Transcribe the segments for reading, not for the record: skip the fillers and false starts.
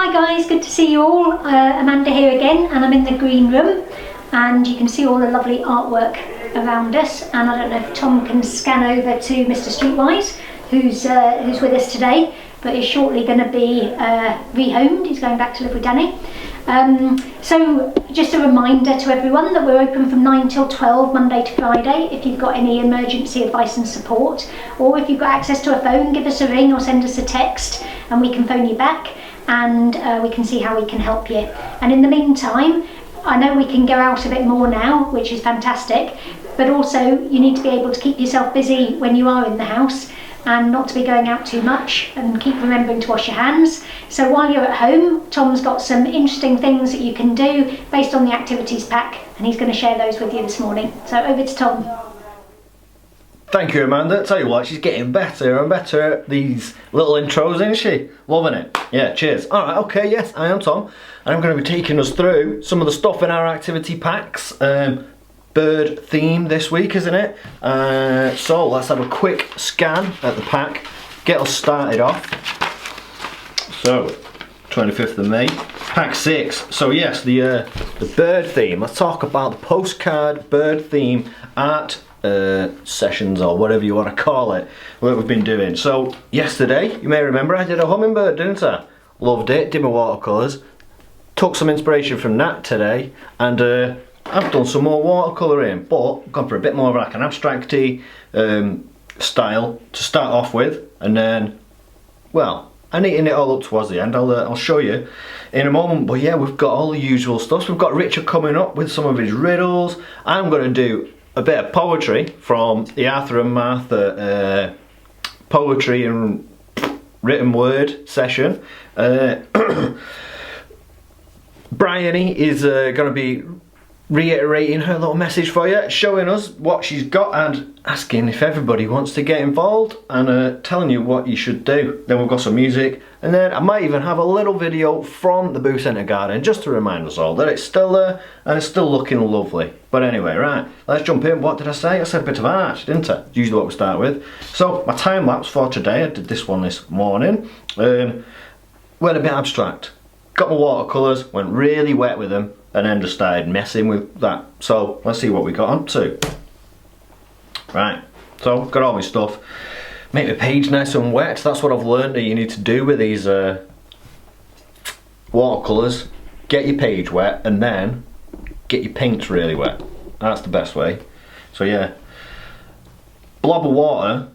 Hi guys, good to see you all. Amanda here again, and I'm in the green room, and you can see all the lovely artwork around us. And I don't know if Tom can scan over to Mr. Streetwise, who's with us today, but is shortly going to be rehomed. He's going back to live with Danny. So just a reminder to everyone that we're open from 9 till 12 Monday to Friday. If you've got any emergency advice and support, or if you've got access to a phone, give us a ring or send us a text and we can phone you back, and we can see how we can help you. And in the meantime, I know we can go out a bit more now, which is fantastic, but also you need to be able to keep yourself busy when you are in the house and not to be going out too much, and keep remembering to wash your hands. So while you're at home, Tom's got some interesting things that you can do based on the activities pack, and he's going to share those with you this morning. So over to Tom. Thank you, Amanda. Tell you what, she's getting better and better at these little intros, isn't she? Loving it. Yeah, cheers. Alright, okay, yes, I am Tom, and I'm going to be taking us through some of the stuff in our activity packs. Bird theme this week, isn't it? So let's have a quick scan at the pack, get us started off. So 25th of May, pack 6. So yes, the bird theme. Let's talk about the postcard bird theme art sessions, or whatever you want to call it, what we've been doing. So yesterday, you may remember, I did a hummingbird, didn't I? Loved it, did my watercolours, took some inspiration from that today, and I've done some more watercolouring, but gone for a bit more of like an abstract-y style to start off with, and then, well, I'm neating it all up towards the end. I'll show you in a moment. But yeah, we've got all the usual stuff. We've got Richard coming up with some of his riddles. I'm going to do a bit of poetry from the Arthur and Martha poetry and written word session. Bryony is going to be reiterating her little message for you, showing us what she's got and asking if everybody wants to get involved, and telling you what you should do. Then we've got some music, and then I might even have a little video from the Booth Centre garden just to remind us all that it's still there and it's still looking lovely. But anyway, right, let's jump in. What did I say? I said a bit of art, didn't I? Usually what we start with. So my time lapse for today, I did this one this morning, went a bit abstract. Got my watercolours, went really wet with them, and then just started messing with that. So let's see what we got on to. Right, so got all my stuff. Make the page nice and wet. That's what I've learned that you need to do with these watercolours. Get your page wet and then get your paints really wet. That's the best way. So yeah, blob of water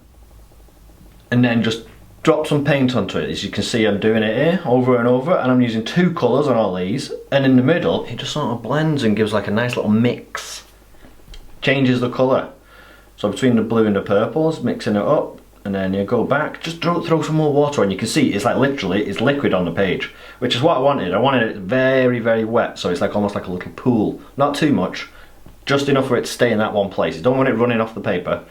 and then just drop some paint onto it. As you can see, I'm doing it here over and over, and I'm using 2 colours on all these, and in the middle it just sort of blends and gives like a nice little mix, changes the colour. So between the blue and the purples, mixing it up, and then you go back, just throw some more water on. You can see it's like literally it's liquid on the page, which is what I wanted. I wanted it very, very wet, so it's like almost like a little pool. Not too much, just enough for it to stay in that one place. You don't want it running off the paper.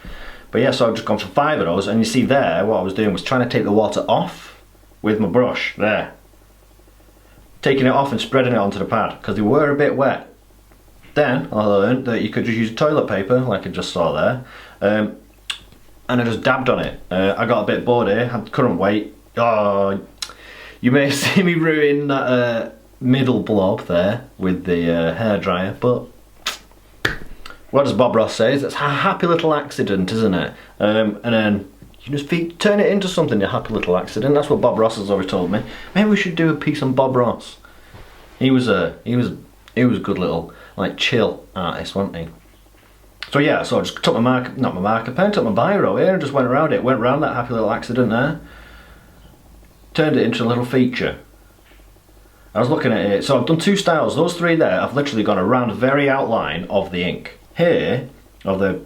But yeah, so I've just gone for 5 of those, and you see there, what I was doing was trying to take the water off with my brush, there. Taking it off and spreading it onto the pad, because they were a bit wet. Then I learned that you could just use toilet paper, like I just saw there, and I just dabbed on it. I got a bit bored here, I couldn't wait. Oh, you may see me ruin that middle blob there with the hairdryer, but what does Bob Ross say? It's a happy little accident, isn't it? And then you just turn it into something, a happy little accident. That's what Bob Ross has always told me. Maybe we should do a piece on Bob Ross. He was a good little like chill artist, wasn't he? So yeah, so I just took my took my biro here and just went around it. Went around that happy little accident there. Turned it into a little feature. I was looking at it. So I've done 2 styles. Those 3 there, I've literally gone around the very outline of the ink. Here, of the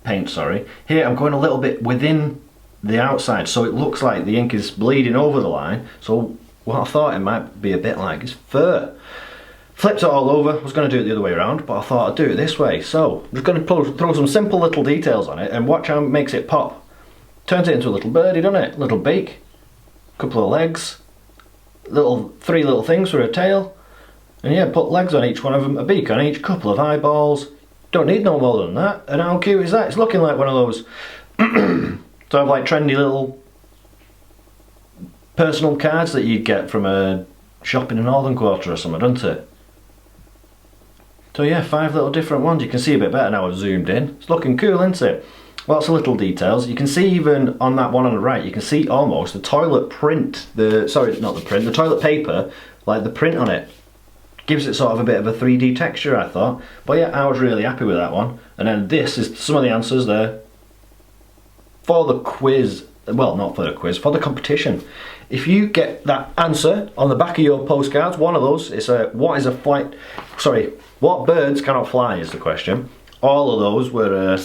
paint, sorry. Here I'm going a little bit within the outside, so it looks like the ink is bleeding over the line. So what I thought it might be a bit like is fur. Flipped it all over. I was going to do it the other way around, but I thought I'd do it this way. So I'm just going to throw some simple little details on it and watch how it makes it pop. Turns it into a little birdie, doesn't it? Little beak, couple of legs, 3 little things for a tail, and yeah, put legs on each one of them, a beak on each, couple of eyeballs. Don't need no more than that. And how cute is that? It's looking like one of those sort of like trendy little personal cards that you'd get from a shop in the northern quarter or something, doesn't it? So yeah, 5 little different ones. You can see a bit better now I've zoomed in. It's looking cool, isn't it? Lots of little details. You can see even on that one on the right, you can see almost the toilet print, sorry, not the print, the toilet paper, like the print on it. Gives it sort of a bit of a 3D texture, I thought. But yeah, I was really happy with that one. And then this is some of the answers there for the quiz. Well, not for the quiz, for the competition. If you get that answer on the back of your postcards, one of those is what birds cannot fly is the question. All of those were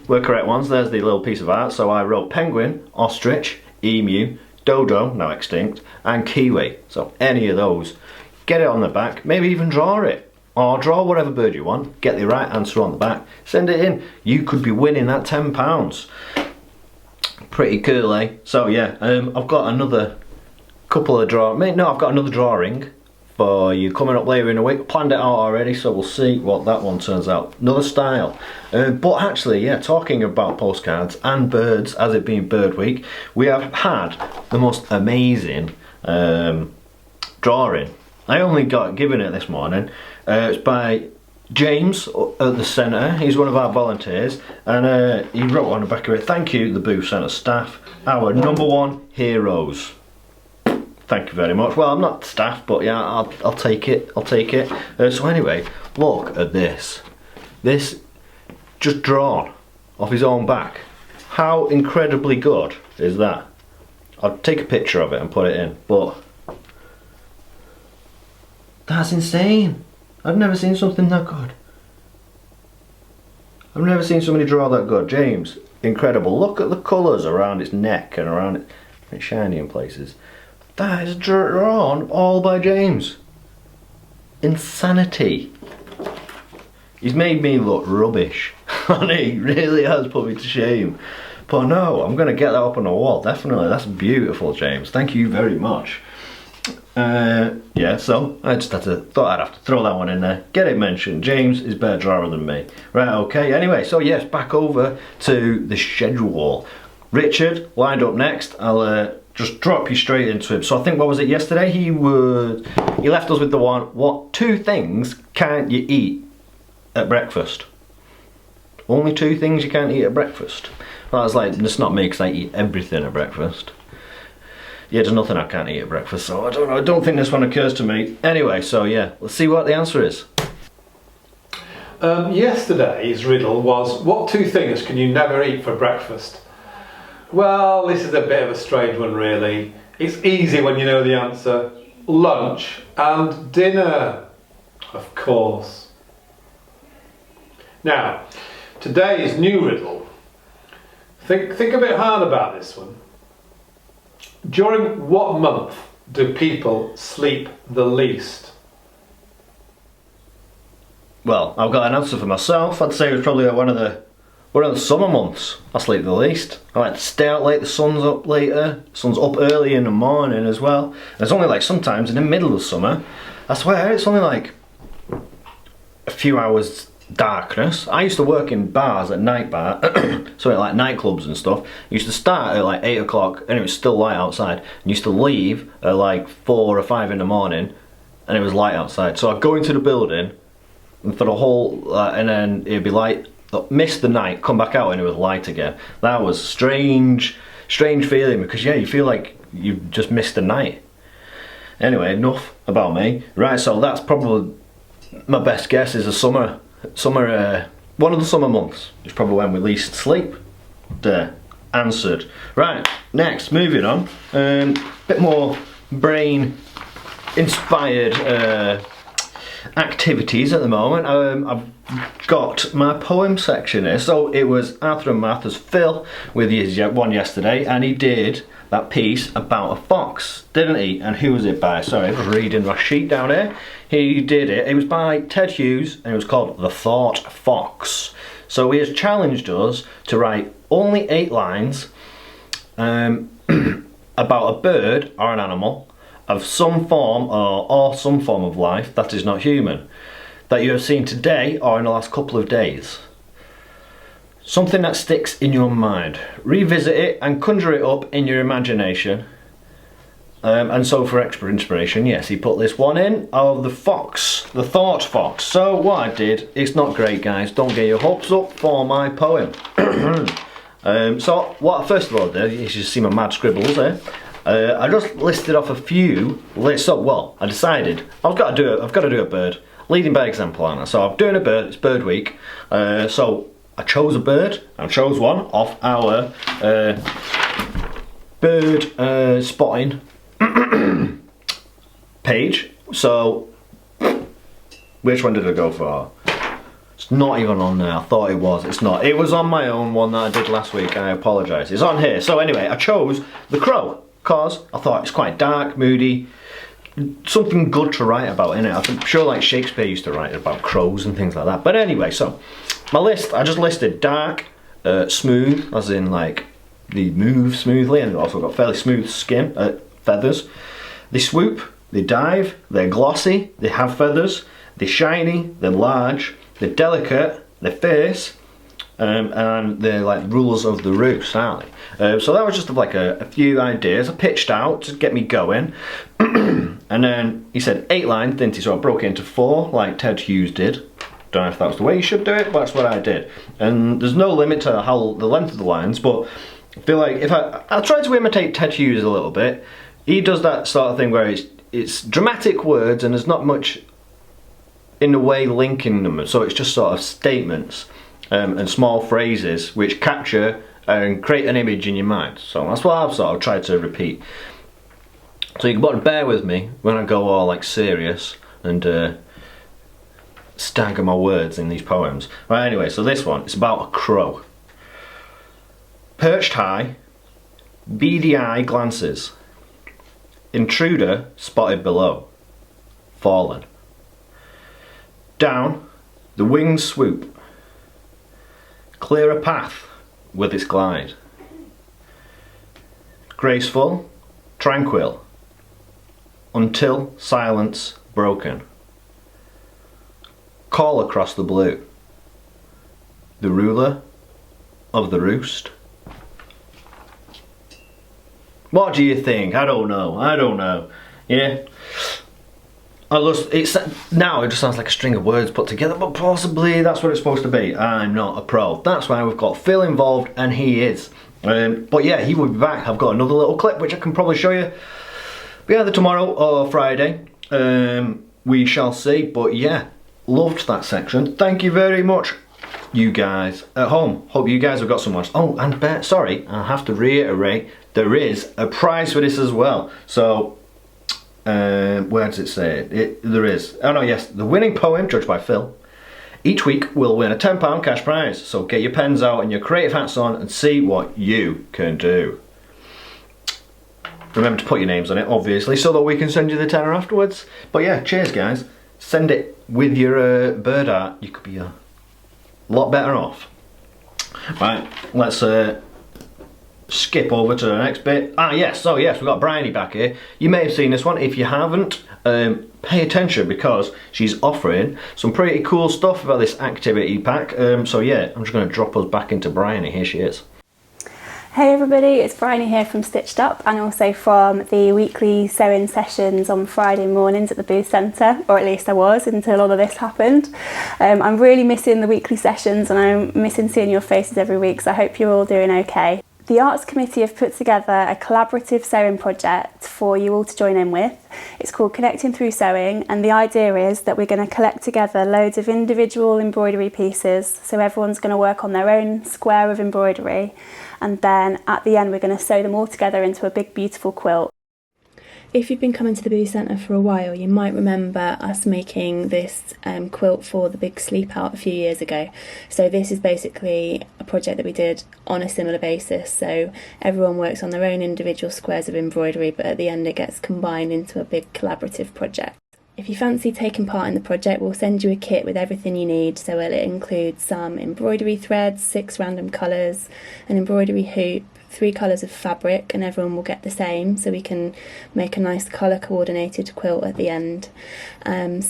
were correct ones. There's the little piece of art. So I wrote penguin, ostrich, emu, dodo, now extinct, and kiwi. So any of those. Get it on the back, maybe even draw it. Or draw whatever bird you want, get the right answer on the back, send it in. You could be winning that £10. Pretty cool, eh? So yeah, I've got another couple of I've got another drawing for you coming up later in the week. Planned it out already, so we'll see what that one turns out. Another style. But actually, yeah, talking about postcards and birds, as it being Bird Week, we have had the most amazing drawing. I only got given it this morning. It's by James at the centre. He's one of our volunteers, and he wrote on the back of it, "Thank you, the Booth Centre staff, our #1 heroes." Thank you very much. Well, I'm not staff, but yeah, I'll take it. I'll take it. So anyway, look at this. This just drawn off his own back. How incredibly good is that? I'll take a picture of it and put it in, but that's insane. I've never seen something that good. I've never seen somebody draw that good. James, incredible. Look at the colours around its neck and around it. It's shiny in places. That is drawn all by James. Insanity. He's made me look rubbish. And he really has put me to shame. But no, I'm going to get that up on the wall, definitely. That's beautiful, James. Thank you very much. Yeah, so I just thought I'd have to throw that one in there, get it mentioned. James is better drawer than me. Right, okay, anyway, so yes, back over to the schedule. Richard lined up next. I'll just drop you straight into him. So I think, what was it yesterday? He left us with the one, what 2 things can't you eat at breakfast? Only 2 things you can't eat at breakfast. Well, I was like, it's not me because I eat everything at breakfast. Yeah, there's nothing I can't eat at breakfast, so I don't know, I don't think this one occurs to me. Anyway, so yeah, let's see what the answer is. Yesterday's riddle was, what 2 things can you never eat for breakfast? Well, this is a bit of a strange one, really. It's easy when you know the answer. Lunch and dinner, of course. Now, today's new riddle. Think a bit hard about this one. During what month do people sleep the least? Well, I've got an answer for myself. I'd say it was probably one of the summer months. I sleep the least. I like to stay out late, the sun's up later, sun's up early in the morning as well. And it's only like sometimes in the middle of summer, I swear it's only like a few hours darkness. I used to work in bars at night bar, so at like nightclubs and stuff. I used to start at like 8 o'clock and it was still light outside. And used to leave at like 4 or 5 in the morning and it was light outside. So I'd go into the building and for the whole, and then it'd be light, miss the night, come back out and it was light again. That was strange feeling because yeah, you feel like you've just missed the night. Anyway, enough about me. Right, so that's probably my best guess is a summer, one of the summer months is probably when we least sleep. There, answered. Right, next, moving on. Bit more brain inspired activities at the moment. I've got my poem section here. So it was Arthur and Martha's Phil with his one yesterday, and he did that piece about a fox, didn't he? And who was it by? Sorry, I was reading my sheet down here. He did it. It was by Ted Hughes, and it was called The Thought Fox. So he has challenged us to write only 8 lines about a bird or an animal of some form or some form of life that is not human, that you have seen today or in the last couple of days. Something that sticks in your mind. Revisit it and conjure it up in your imagination. And so for extra inspiration, yes, he put this one in of the fox, the thought fox. So what I did, it's not great guys, don't get your hopes up for my poem. So what I first of all did, you should see my mad scribbles there. I just listed off a few lists up. Well, I decided I've got to do a bird. Leading by example, aren't I? So I'm doing a bird, it's bird week. So I chose a bird, I chose one off our bird spotting page. So which one did I go for? It's not even on there. I thought it was. It's not. It was on my own one that I did last week. I apologise. It's on here. So anyway, I chose The Crow because I thought it's quite dark, moody, something good to write about, innit? I'm sure like Shakespeare used to write about crows and things like that. But anyway, so my list, I just listed dark, smooth, as in like they move smoothly, and they've also got fairly smooth skin, feathers. They swoop, they dive, they're glossy, they have feathers, they're shiny, they're large, they're delicate, they're fierce, and they're like rulers of the roost, aren't they? So that was just like a few ideas I pitched out to get me going. And then he said 8 lines, didn't he? So I broke it into 4 like Ted Hughes did. Don't know if that was the way you should do it, but that's what I did. And there's no limit to how the length of the lines, but I feel like if I try to imitate Ted Hughes a little bit. He does that sort of thing where it's dramatic words and there's not much in a way linking them, so it's just sort of statements and small phrases which capture and create an image in your mind. So that's what I've sort of tried to repeat. So you can bear with me when I go all like serious and stagger my words in these poems. Right, anyway, so this one, it's about a crow. Perched high, beady eye glances. Intruder spotted below. Fallen. Down, the wings swoop. Clear a path with its glide. Graceful, tranquil, until silence broken. Call across the blue. The ruler of the roost. What do you think? I don't know. Yeah. Now it just sounds like a string of words put together, but possibly that's what it's supposed to be. I'm not a pro. That's why we've got Phil involved, and he is. But yeah, he will be back. I've got another little clip which I can probably show you. But either tomorrow or Friday. We shall see. But yeah, loved that section. Thank you very much, you guys at home. Hope you guys have got some more. Oh, and sorry, I have to reiterate, there is a prize for this as well. So, where does it say? There is. Oh no, yes, the winning poem, judged by Phil, each week will win a £10 cash prize. So get your pens out and your creative hats on and see what you can do. Remember to put your names on it, obviously, so that we can send you the tenner afterwards. But yeah, cheers guys. Send it with your bird art. You could be a lot better off. Right, let's skip over to the next bit. Yes, we've got Bryony back here. You may have seen this one. If you haven't, pay attention because she's offering some pretty cool stuff about this activity pack. So yeah, I'm just going to drop us back into Bryony. Here she is. Hey everybody, it's Bryony here from Stitched Up and also from the weekly sewing sessions on Friday mornings at the Booth Centre, or at least I was until all of this happened. I'm really missing the weekly sessions and I'm missing seeing your faces every week, so I hope you're all doing okay. The Arts Committee have put together a collaborative sewing project for you all to join in with. It's called Connecting Through Sewing, and the idea is that we're going to collect together loads of individual embroidery pieces, so everyone's going to work on their own square of embroidery, and then at the end we're going to sew them all together into a big beautiful quilt. If you've been coming to the Booth Centre for a while, you might remember us making this quilt for the big sleep out a few years ago. So this is basically a project that we did on a similar basis. So everyone works on their own individual squares of embroidery, but at the end it gets combined into a big collaborative project. If you fancy taking part in the project, we'll send you a kit with everything you need. So it'll include some embroidery threads, 6 random colours, an embroidery hoop, 3 colours of fabric, and everyone will get the same, so we can make a nice colour coordinated quilt at the end. An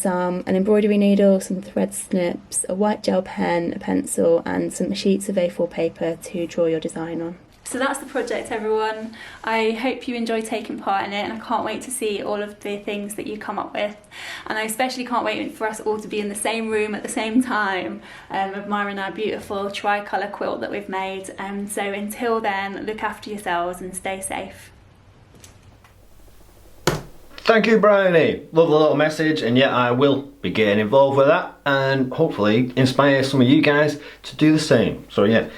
embroidery needle, some thread snips, a white gel pen, a pencil, and some sheets of A4 paper to draw your design on. So that's the project, everyone. I hope you enjoy taking part in it, and I can't wait to see all of the things that you come up with. And I especially can't wait for us all to be in the same room at the same time, admiring our beautiful tricolour quilt that we've made. So until then, look after yourselves and stay safe. Thank you, Bryony. Love the little message, and yeah, I will be getting involved with that and hopefully inspire some of you guys to do the same. So yeah,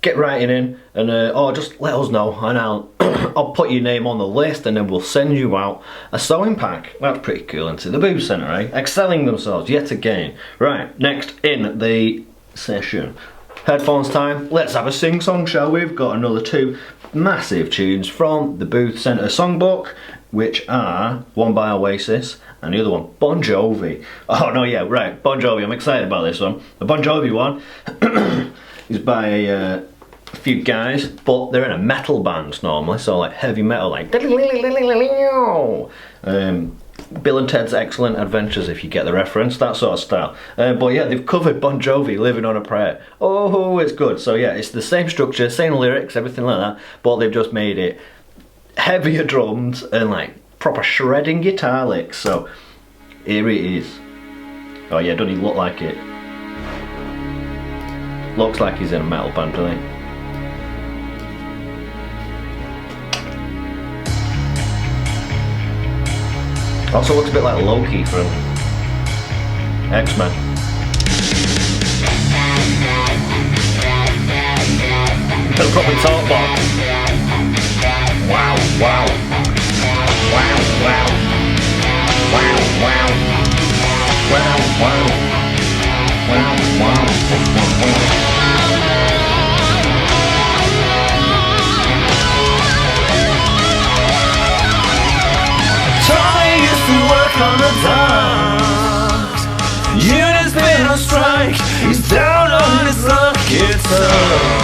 get writing in and or just let us know, and I'll put your name on the list, and then we'll send you out a sewing pack. That's pretty cool. Into the Booth Centre, eh? Excelling themselves yet again. Right, next in the session, headphones time. Let's have a sing song, shall we? We've got another 2 massive tunes from the Booth Centre songbook, which are one by Oasis and the other one Bon Jovi. Oh no, yeah, right, Bon Jovi. I'm excited about this one. The Bon Jovi one is by a few guys, but they're in a metal band normally, so like heavy metal, like Bill and Ted's Excellent Adventures, if you get the reference, that sort of style. But yeah, they've covered Bon Jovi, Living on a Prayer. Oh, it's good. So yeah, it's the same structure, same lyrics, everything like that, but they've just made it heavier drums and like proper shredding guitar licks. So here it is. Oh yeah, doesn't he look like it? Looks like he's in a metal band, doesn't he? Also looks a bit like Loki from X-Men. He'll probably talk about. Wow, wow. Wow, wow. Wow, wow. Wow, wow. Wow, wow. Tommy used to work on the docks. Unit's been on strike. He's down on his luck. It's tough.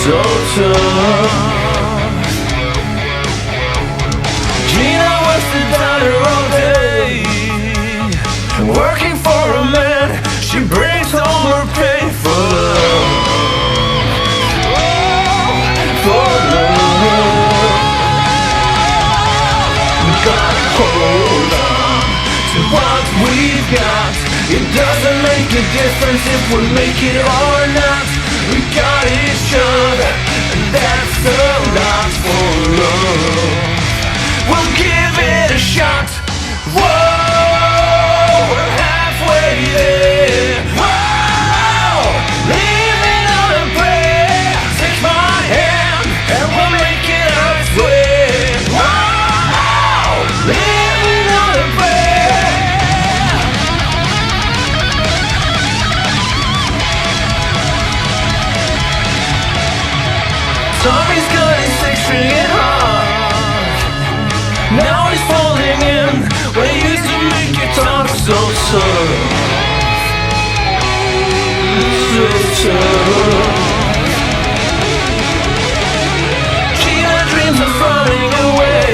So tough. Gina works the diner all day, working for a man. She brings home her pay for love. For love. We gotta hold on to what we've got. It doesn't make a difference if we make it or not. We got each other, and that's a lot for love. We'll give it a shot. Whoa, we're halfway there. Whoa, living on a prayer. Take my hand, and we'll make it, I swear. Whoa, living on a prayer. Tommy's got his 6-string heart. Now he's falling in. When he used to make it talk so tough. So tough. Gina dreams of running away.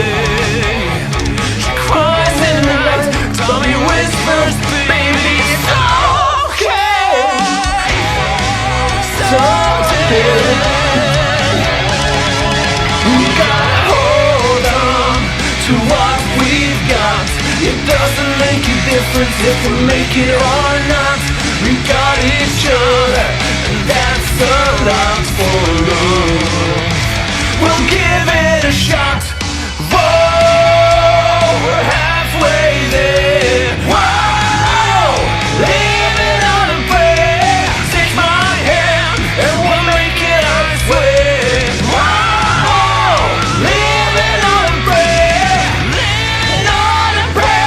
She cries in the night. Tommy whispers, baby, it's okay. Someday we gotta hold on to what we've got. It doesn't make a difference if we make it or not. We got each other, and that's a lot for love. We'll give it a shot. Whoa, we're halfway there. Whoa, living on a prayer. Take my hand, and we'll make it, I swear. Whoa, living on a prayer. Living on a prayer.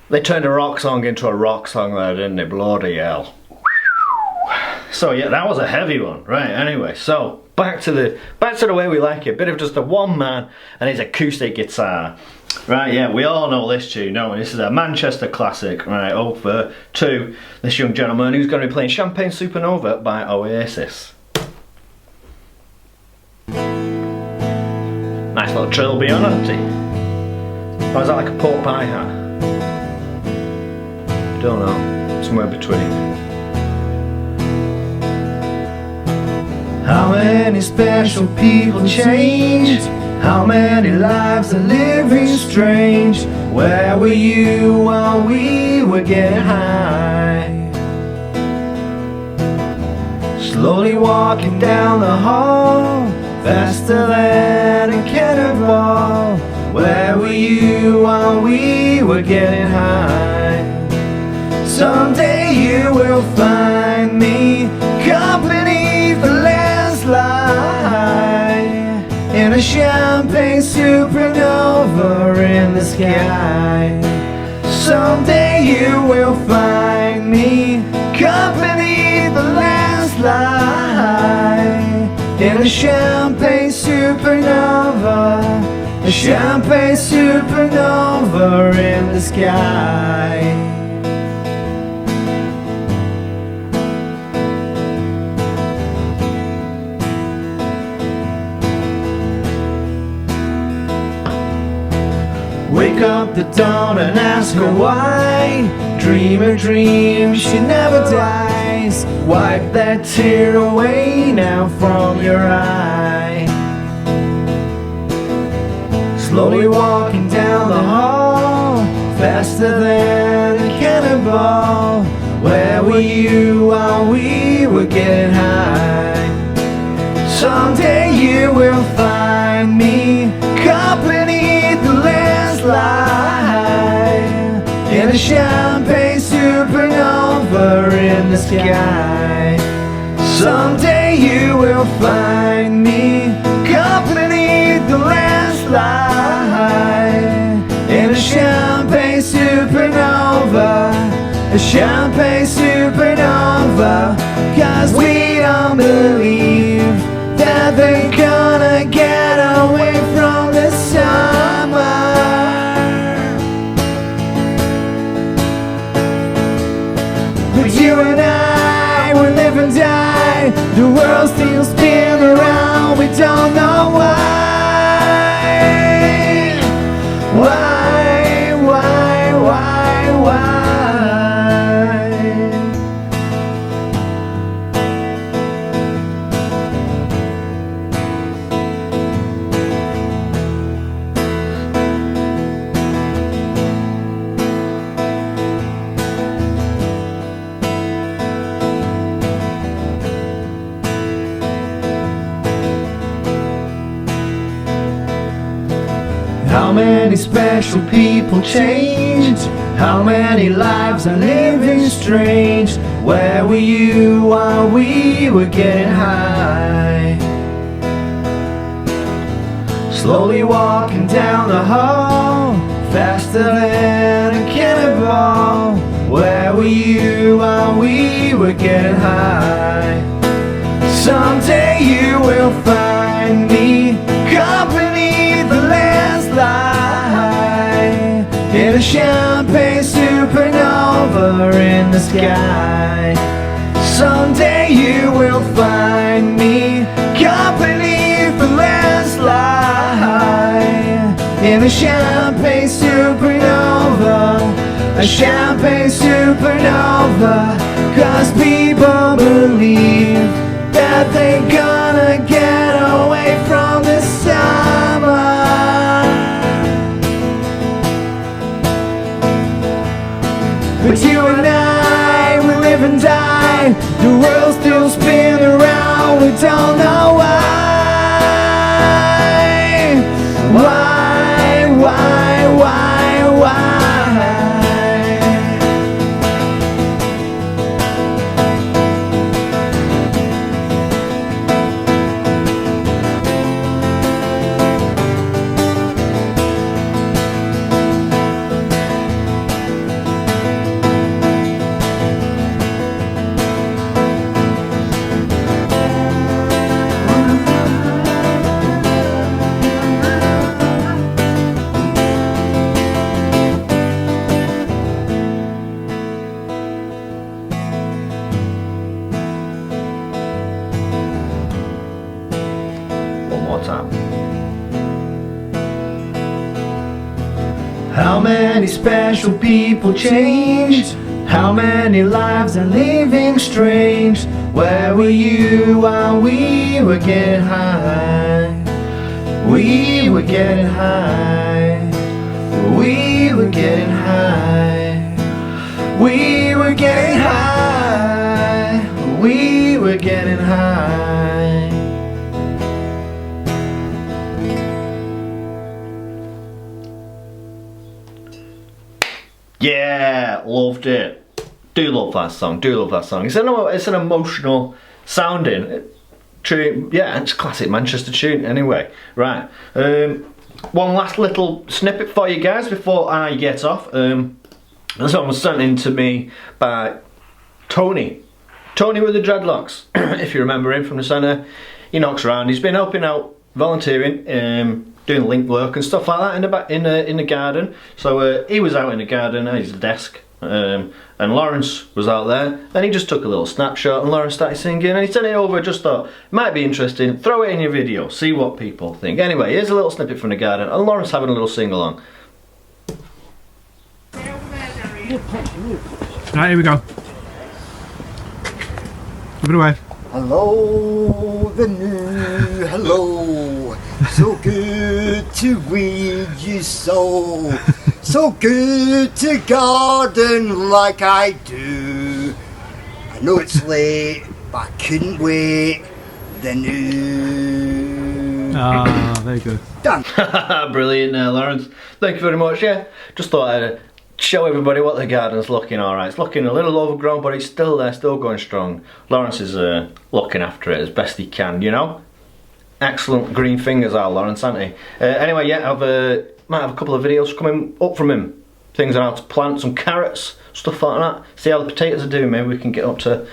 They turned a rock song into a rock song there, didn't they? Bloody hell. So yeah, that was a heavy one. Right, anyway, so back to the way we like it. Bit of just a one man and his acoustic guitar. Right, yeah, we all know this tune, don't we? This is a Manchester classic, right, over to this young gentleman who's going to be playing Champagne Supernova by Oasis. Nice little trilby on, hasn't he? Or is that like a pork pie hat? Don't know, somewhere between. How many special people changed? How many lives are living strange? Where were you while we were getting high? Slowly walking down the hall, faster than a cannonball. Where were you while we were getting high? Someday you will find me caught beneath the landslide in a champagne supernova in the sky. Someday you will find me caught beneath the landslide in a champagne supernova, a champagne supernova in the sky. Wake up the dawn and ask her why. Dream a dream, she never dies. Wipe that tear away now from your eye. Slowly walking down the hall, faster than a cannonball. Where were you while we were getting high? Someday you will find me caught beneath the landslide in a champagne supernova in the sky. Someday you will find me caught beneath the landslide in a champagne supernova, a champagne supernova. 'Cause we don't believe that they're gonna get away from the summer. But you and I will live and die. The world still spins around. We don't know why. Why? How many special people changed? How many lives are living strange? Where were you while we were getting high? Slowly walking down the hall, faster than a cannonball. Where were you while we were getting high? Someday you will find me caught beneath the landslide in a champagne supernova in the sky. Someday you will find me caught beneath the landslide in a champagne supernova, a champagne supernova. 'Cause people believe that they're gonna get away from the summer. But you and I will live and die. The world still spins around. We don't know why. more time. How many special people changed? How many lives are living strange? Where were you while we were getting high? We were getting high. We were getting high. We were getting high. We were getting high. Yeah, loved it. Do love that song. Do love that song. It's an emotional sounding tune. Yeah, it's classic Manchester tune. Anyway, right. One last little snippet for you guys before I get off. This one was sent in to me by Tony. Tony with the dreadlocks. If you remember him from the centre, he knocks around. He's been helping out, volunteering, doing link work and stuff like that in the garden. So he was out in the garden at his desk, and Lawrence was out there, and he just took a little snapshot, and Lawrence started singing, and he sent it over. Just thought it might be interesting. Throw it in your video, see what people think. Anyway, here's a little snippet from the garden, and Lawrence having a little sing along. Right, here we go. Give it away. Hello, the new hello. So good to read you so. So good to garden like I do. I know it's late, but I couldn't wait. The new. Ah, very good. Done. Brilliant there, Lawrence. Thank you very much. Yeah, just thought I'd show everybody what the garden's looking alright. It's looking a little overgrown, but it's still there, still going strong. Lawrence is looking after it as best he can, you know. Excellent green fingers are Lawrence, aren't he? Anyway, yeah, might have a couple of videos coming up from him. Things on how to plant some carrots, stuff like that. See how the potatoes are doing. Maybe we can get up to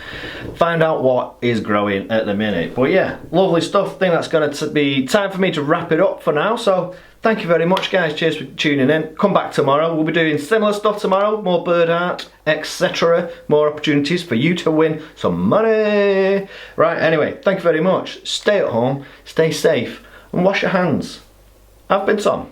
find out what is growing at the minute. But yeah, lovely stuff. I think that's going to be time for me to wrap it up for now. So thank you very much, guys. Cheers for tuning in. Come back tomorrow. We'll be doing similar stuff tomorrow. More bird art, etc. More opportunities for you to win some money. Right, anyway, thank you very much. Stay at home, stay safe, and wash your hands. I've been Thom.